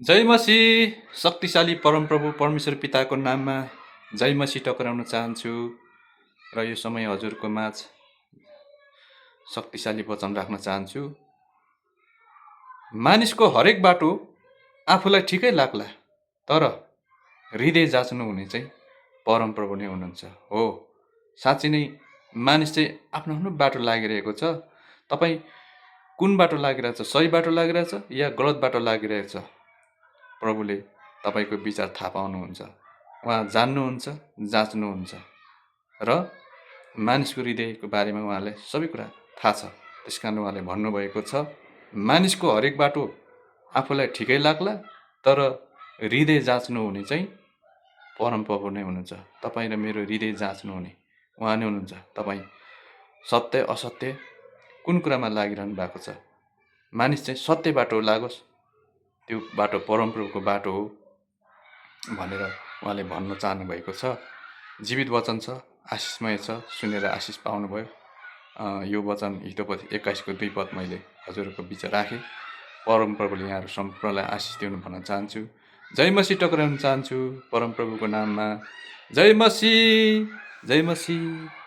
जय मसीह शक्तिशाली परमप्रभु परमेश्वर पिताको नाममा जय मसीह टक्राउन चाहन्छु र यो समय हजुरको माझ शक्तिशाली वचन राख्न चाहन्छु। मानिसको हरेक बाटो आफूलाई ठिकै लाग्ला, तर हृदय जाँच्नु हुने चाहिँ परमप्रभु नै हुनुहुन्छ। हो, साँच्चै नै मानिस चाहिँ आफ्नो आफ्नो बाटो लागिरहेको छ। तपाईँ कुन बाटो लागिरहेछ? सही बाटो लागिरहेछ या गलत बाटो लागिरहेछ? प्रभुले तपाईँको विचार थाहा पाउनुहुन्छ। उहाँ जान्नुहुन्छ, जाँच्नुहुन्छ र मानिसको हृदयको बारेमा उहाँलाई सबै कुरा थाहा छ। त्यस कारण उहाँले भन्नुभएको छ, मानिसको हरेक बाटो आफूलाई ठिकै लाग्ला, तर हृदय जाँच्नु हुने चाहिँ परमप्रभु नै हुनुहुन्छ। तपाईँ र मेरो हृदय जाँच्नु हुने उहाँ नै हुनुहुन्छ। तपाईँ सत्य असत्य कुन कुरामा लागिरहनु भएको छ? मानिस चाहिँ सत्य बाटो लागोस्, त्यो बाटो परमप्रभुको बाटो हो भनेर उहाँले भन्न चाहनु भएको छ। जीवित वचन छ, आशिषमय छ, सुनेर आशिष पाउनुभयो। यो वचन हितोपति 21 को 2 पद मैले हजुरहरूको बिच राखेँ। परमप्रभुले यहाँहरू सम्पूर्णलाई आशिष दिनु भन्न चाहन्छु। जय मसीह टक्राउन चाहन्छु परमप्रभुको नाममा। जय मसीह, जय मसीह।